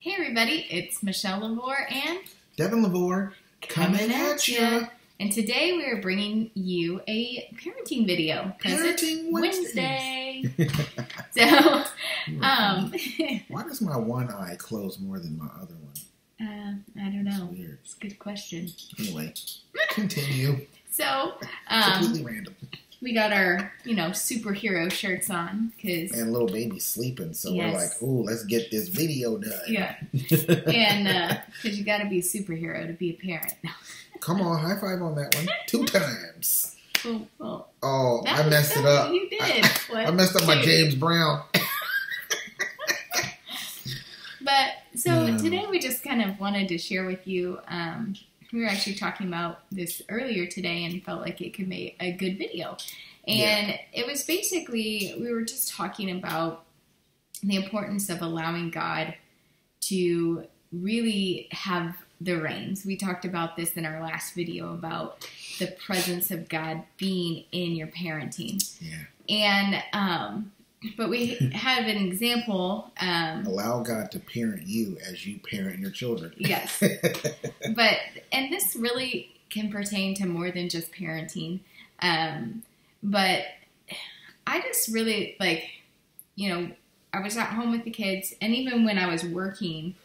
Hey everybody, it's Michelle LaVore and Devin Moore coming at ya. And today we are bringing you a parenting video. Parenting Wednesday. So, why does my one eye close more than my other one? I don't know. It's weird. It's a good question. Anyway, continue. So, Completely random. we got our, superhero shirts on because And little baby's sleeping, so yes. we're like, "Oh, let's get this video done." Yeah, and because you got to be a superhero to be a parent. Come on, high five on that one 2 times. Oh, I messed it up. You did. I messed up my James Brown. But so today we just kind of wanted to share with you. We were actually talking about this earlier today and felt like it could make a good video. And it was basically, we were just talking about the importance of allowing God to really have the reins. We talked about this in our last video about the presence of God being in your parenting. Yeah. And, but we have an example. Allow God to parent you as you parent your children. Yes. And this really can pertain to more than just parenting. But I just really, I was at home with the kids, and even when I was working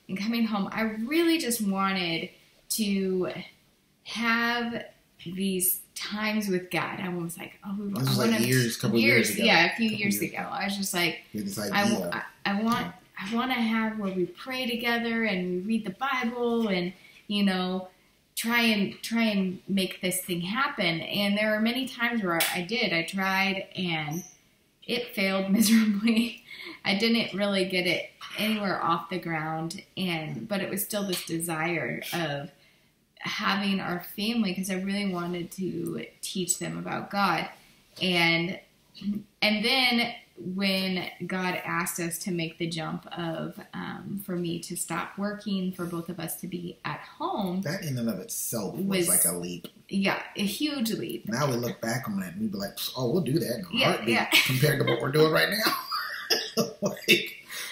and coming home, I really just wanted to have these times with God. I was like, this was like a couple years ago. Yeah, a few years ago. I was just like, I want to have where we pray together and we read the Bible and, try and make this thing happen. And there are many times where I tried and it failed miserably. I didn't really get it anywhere off the ground. But it was still this desire of having our family, because I really wanted to teach them about God. And then when God asked us to make the jump of, for me to stop working, for both of us to be at home. That in and of itself was like a leap. Yeah, a huge leap. Now we look back on it and we'd be like, oh, we'll do that in a heartbeat compared to what we're doing right now.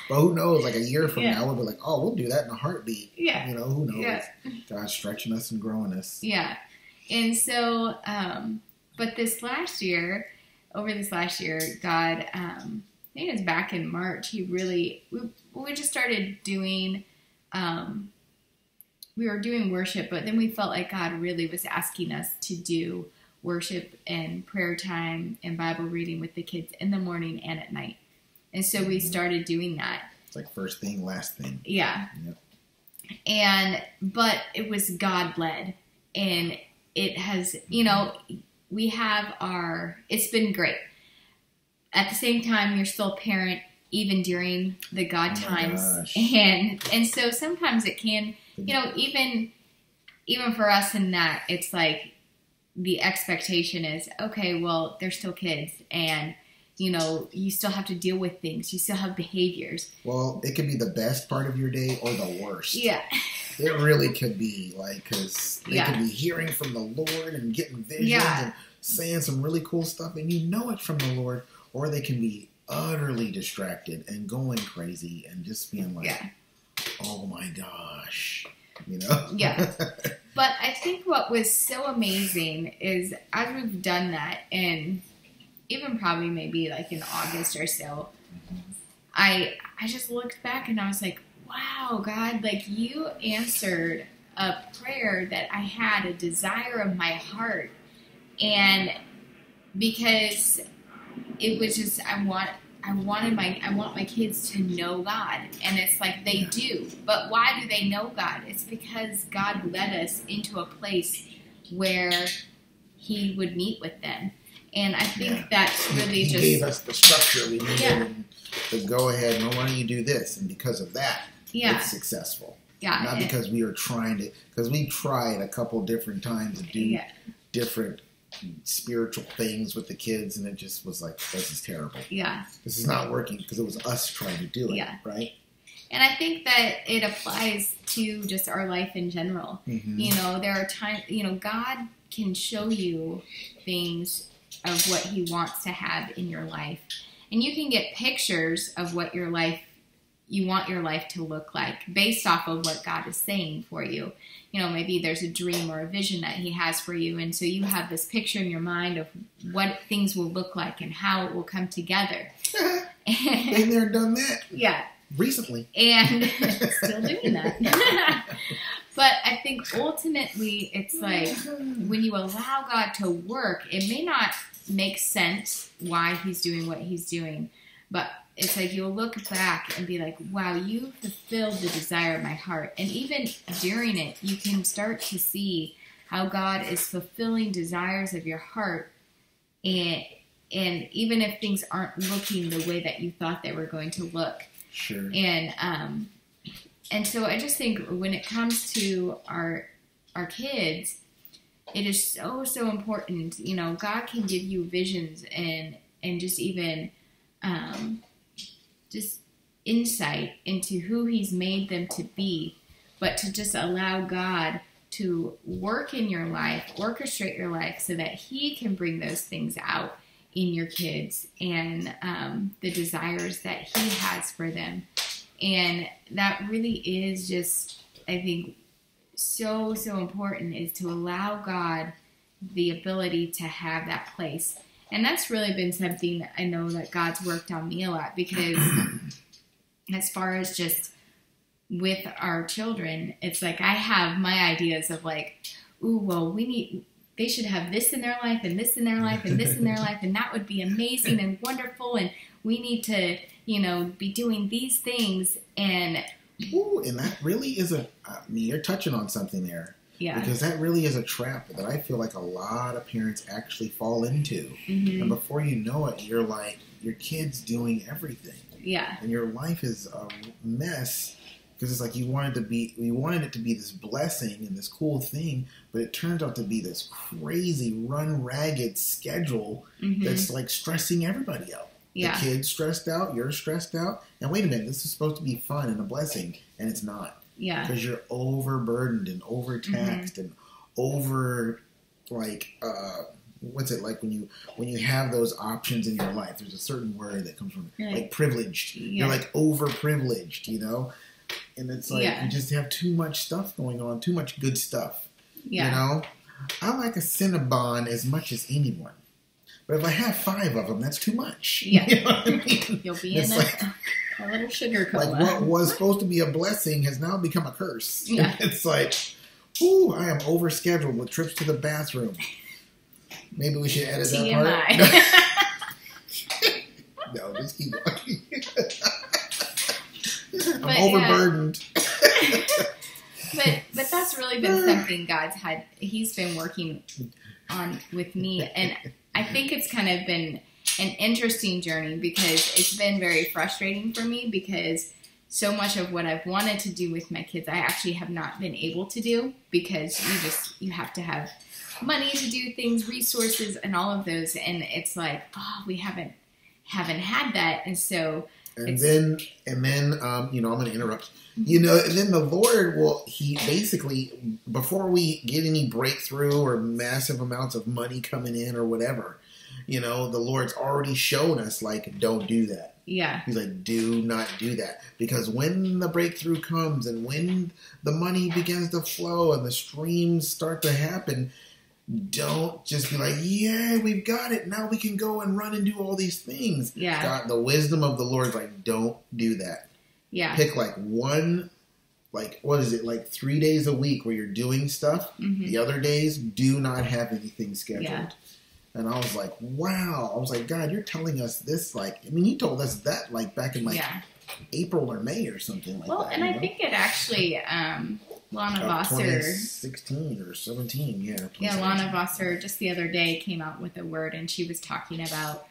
But who knows, like a year from now, we'll be like, oh, we'll do that in a heartbeat. Yeah. Who knows? Yeah. God's stretching us and growing us. Yeah. And so, but over this last year, God, I think it was back in March, we just started doing, we were doing worship, but then we felt like God really was asking us to do worship and prayer time and Bible reading with the kids in the morning and at night. And so we started doing that. It's like first thing, last thing. Yeah. Yep. But it was God-led. And it has, we have it's been great. At the same time, you're still a parent even during the God times. Gosh. And so sometimes it can, even for us in that, it's like the expectation is, okay, well, they're still kids and, you still have to deal with things. You still have behaviors. Well, it could be the best part of your day or the worst. Yeah. It really could be, because they could be hearing from the Lord and getting visions and saying some really cool stuff, and it's from the Lord, or they can be utterly distracted and going crazy and just being like, oh my gosh, Yeah. But I think what was so amazing is as we've done that, and even probably maybe like in August or so, I just looked back and I was like, wow, God, you answered a prayer that I had, a desire of my heart. And because it was just, I want my kids to know God. And it's like they do. But why do they know God? It's because God led us into a place where He would meet with them. And I think that's really He gave us the structure we needed and to go ahead, why don't you do this? And because of that, it's successful. Yeah. Not because we are because we tried a couple different times to do different spiritual things with the kids, and it just was like, this is terrible. Yeah. This is not working because it was us trying to do it, right? And I think that it applies to just our life in general. Mm-hmm. There are times, God can show you things of what He wants to have in your life. And you can get pictures of what your life you want your life to look like based off of what God is saying for you. Maybe there's a dream or a vision that he has for you. And so you have this picture in your mind of what things will look like and how it will come together. Been there, done that. Yeah. Recently. And still doing that. But I think ultimately it's like when you allow God to work, it may not make sense why he's doing what he's doing, but it's like you'll look back and be like, wow, you fulfilled the desire of my heart. And even during it, you can start to see how God is fulfilling desires of your heart. And even if things aren't looking the way that you thought they were going to look. Sure. And so I just think when it comes to our kids, it is so, so important. God can give you visions and just even just insight into who he's made them to be, but to just allow God to work in your life, orchestrate your life so that he can bring those things out in your kids and the desires that he has for them. And that really is just, I think, so, so important, is to allow God the ability to have that place. And that's really been something that I know that God's worked on me a lot, because as far as just with our children, it's like I have my ideas of like, ooh, well, they should have this in their life and this in their life and this in their life, and that would be amazing and wonderful, and we need to, be doing these things. And that really is you're touching on something there. Yeah. Because that really is a trap that I feel like a lot of parents actually fall into. Mm-hmm. And before you know it, you're like, your kid's doing everything. Yeah. And your life is a mess, because it's like you wanted it to be this blessing and this cool thing, but it turns out to be this crazy run ragged schedule that's like stressing everybody out. Yeah. The kid's stressed out, you're stressed out, and wait a minute, this is supposed to be fun and a blessing, and it's not. Yeah. Because you're overburdened and overtaxed and over, like, what's it like when you have those options in your life? There's a certain word that comes from, like, privileged. Yeah. You're, like, overprivileged, And it's like you just have too much stuff going on, too much good stuff. Yeah. I like a Cinnabon as much as anyone. But if I have 5 of them, that's too much. Yeah. You know what I mean? You'll be in a little sugar cola. Like what was supposed to be a blessing has now become a curse. Yeah. It's like, ooh, I am overscheduled with trips to the bathroom. Maybe we should edit that part. No, just keep going. I'm overburdened. But that's really been something he's been working on with me. And I think it's kind of been an interesting journey, because it's been very frustrating for me, because so much of what I've wanted to do with my kids, I actually have not been able to do, because you have to have money to do things, resources, and all of those. And it's like, we haven't had that. And so, I'm going to interrupt. And then the Lord he basically, before we get any breakthrough or massive amounts of money coming in or whatever, the Lord's already shown us, like, don't do that. Yeah. He's like, do not do that. Because when the breakthrough comes and when the money begins to flow and the streams start to happen, don't just be like, yeah, we've got it. Now we can go and run and do all these things. Yeah. God, the wisdom of the Lord is like, don't do that. Yeah. Pick like one, like, what is it, like 3 days a week where you're doing stuff. Mm-hmm. The other days, do not have anything scheduled. Yeah. And I was like, wow. I was like, God, you're telling us this, you told us that, back in, April or May or something like that. Well, and I think it actually, Lana Vosser, 2016 or 17, yeah. Yeah, Lana Vosser just the other day came out with a word, and she was talking about,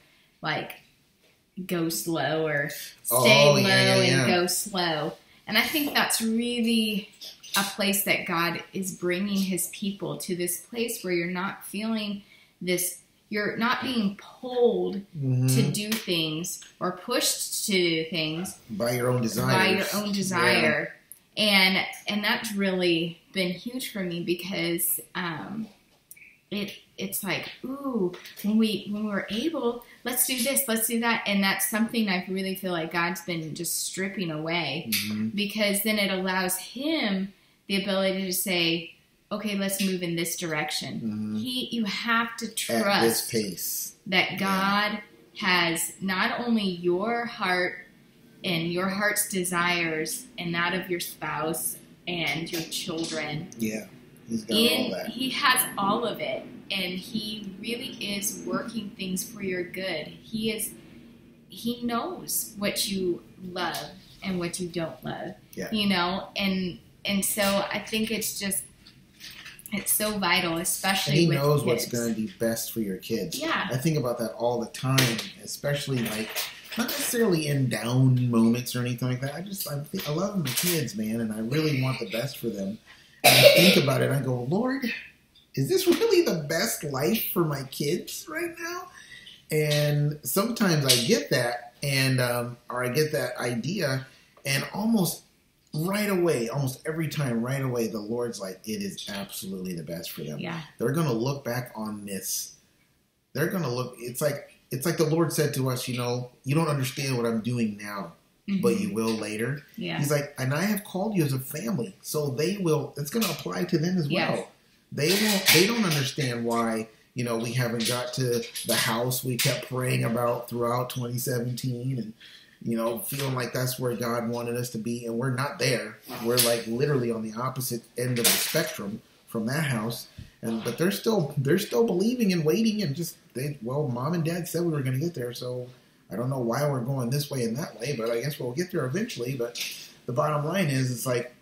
go slow or stay low and go slow. And I think that's really a place that God is bringing his people to, this place where you're not feeling this. You're not being pulled to do things or pushed to do things by your own desire. And that's really been huge for me, because it's like, ooh, when we're able, let's do this, let's do that. And that's something I really feel like God's been just stripping away, because then it allows him the ability to say, okay, let's move in this direction. You have to trust at this pace that God has not only your heart and your heart's desires and that of your spouse and your children. Yeah. He's got all that. He has all of it, and he really is working things for your good. He knows what you love and what you don't love. Yeah. You know, and so I think it's so vital, especially with he knows kids. What's going to be best for your kids. Yeah. I think about that all the time, especially like not necessarily in down moments or anything like that. I love my kids, man, and I really want the best for them. And I think about it, and I go, Lord, is this really the best life for my kids right now? And sometimes I get that, and or I get that idea, and almost every time, right away, the Lord's like, it is absolutely the best for them. Yeah. They're going to look back on this. They're going to look. It's like the Lord said to us, you know, you don't understand what I'm doing now, but you will later. Yeah. He's like, and I have called you as a family, so they will. It's going to apply to them as well. They don't understand why, you know, we haven't got to the house we kept praying about throughout 2017, and you know, feeling like that's where God wanted us to be, and we're not there. We're like literally on the opposite end of the spectrum from that house, but they're still believing and waiting, and Mom and Dad said we were going to get there, so I don't know why we're going this way and that way, but I guess we'll get there eventually. But the bottom line is, it's like,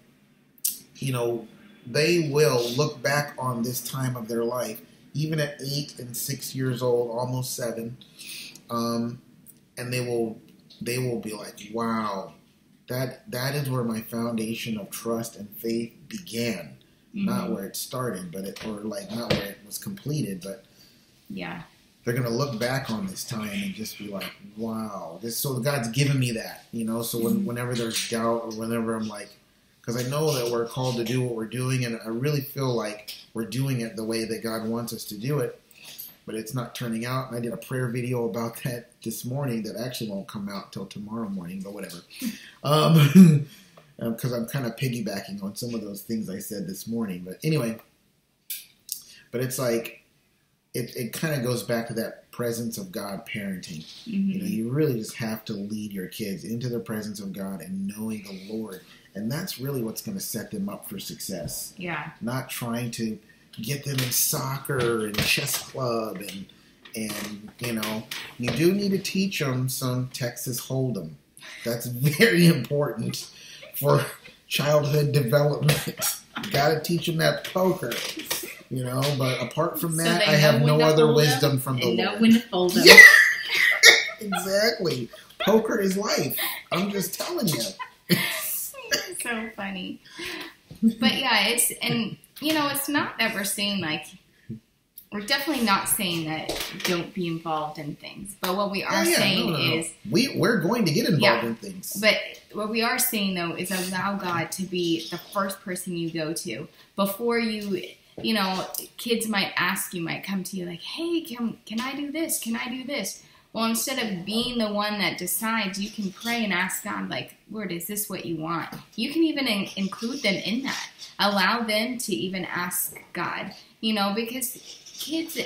you know, they will look back on this time of their life, even at 8 and 6 years old, almost 7, and they will be like, wow, that is where my foundation of trust and faith began. Not where it started, not where it was completed, but yeah. They're going to look back on this time and just be like, wow, so God's given me that, you know, so whenever there's doubt or whenever I'm like, because I know that we're called to do what we're doing, and I really feel like we're doing it the way that God wants us to do it, but it's not turning out. And I did a prayer video about that this morning that actually won't come out till tomorrow morning, but whatever. Because I'm kind of piggybacking on some of those things I said this morning. But anyway, but it's like, it kind of goes back to that presence of God parenting. You know, you really just have to lead your kids into the presence of God and knowing the Lord. And that's really what's going to set them up for success. Yeah. Not trying to get them in soccer and chess club and you know, you do need to teach them some Texas Hold'em. That's very important for childhood development. You got to teach them that poker, you know. But apart from that, I have no other wisdom from the Lord. Know when to fold them. Yeah, exactly. Poker is life. I'm just telling you. So funny. But yeah, it's not that we're saying we're definitely not saying that don't be involved in things. But what we are saying is we're going to get involved in things. But what we are saying though is allow God to be the first person you go to before you know, kids might come to you like, hey, can I do this? Can I do this? Well, instead of being the one that decides, you can pray and ask God, like, Lord, is this what you want? You can even include them in that. Allow them to even ask God, you know, because kids,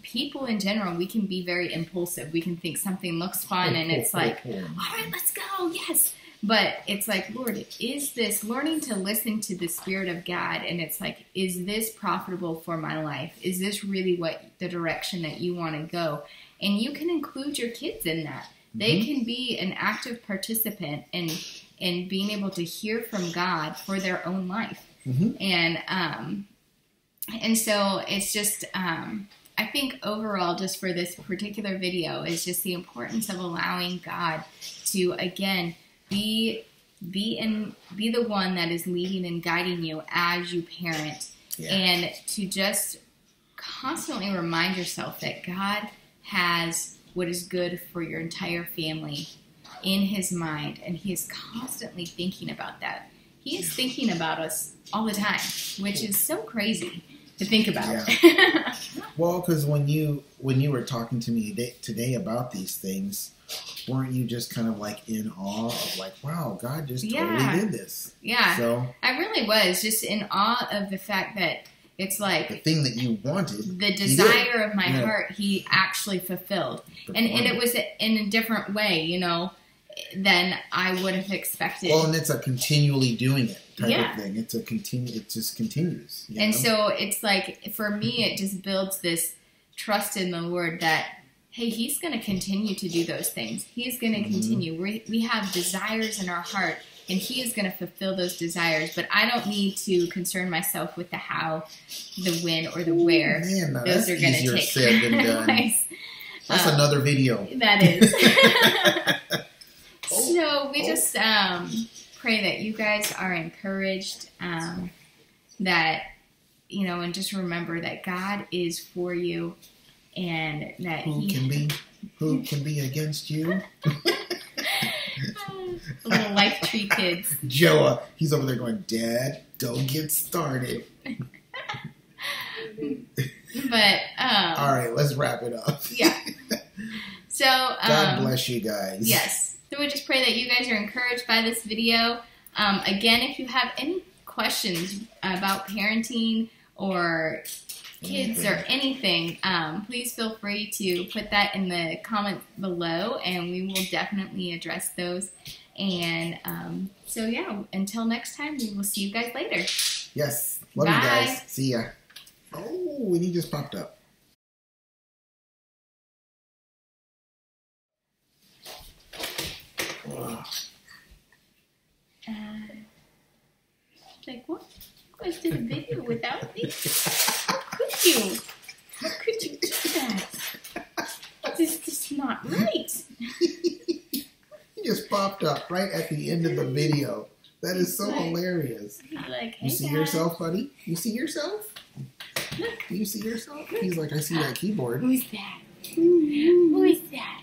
people in general, we can be very impulsive. We can think something looks fun and it's like, all right, let's go, yes. But it's like, Lord, is this learning to listen to the Spirit of God? And it's like, is this profitable for my life? Is this really the direction that you want to go? And you can include your kids in that. They can be an active participant in being able to hear from God for their own life. And so it's just, I think overall, just for this particular video, is just the importance of allowing God to, again, be the one that is leading and guiding you as you parent, and to just constantly remind yourself that God has what is good for your entire family in his mind, and he is constantly thinking about that. He is thinking about us all the time, which is so crazy, to think about. Yeah. Well, because when you were talking to me today about these things, weren't you just kind of like in awe of like, wow, God just totally did this? Yeah. So I really was just in awe of the fact that it's like the thing that you wanted, the desire of my heart, he actually fulfilled. And it was in a different way, you know, than I would have expected. Well, and it's a continually doing it type of thing. It just continues. You know? So it's like, for me, it just builds this trust in the Lord that, hey, he's going to continue to do those things. He's going to continue. We have desires in our heart, and he is going to fulfill those desires. But I don't need to concern myself with the how, the when, or the where. Man, no, those are going to take said than done. That's another video. That is. So we just pray that you guys are encouraged, that, you know, and just remember that God is for you, and that who can be against you? Little Life Tree kids. Joa, he's over there going, Dad, don't get started. But all right, let's wrap it up. Yeah. So God bless you guys. Yes. So we just pray that you guys are encouraged by this video. Again, if you have any questions about parenting or kids or anything, please feel free to put that in the comments below, and we will definitely address those. And so, yeah, until next time, we will see you guys later. Yes. Love you guys. See ya. Oh, and he just popped up. Like, what? You guys did a video without me? How could you? How could you do that? This is not right. He just popped up right at the end of the video. That is so hilarious. Like, hey, you see yourself, buddy? You see yourself? Look. You see yourself? He's like, I see that keyboard. Who's that? Who is that?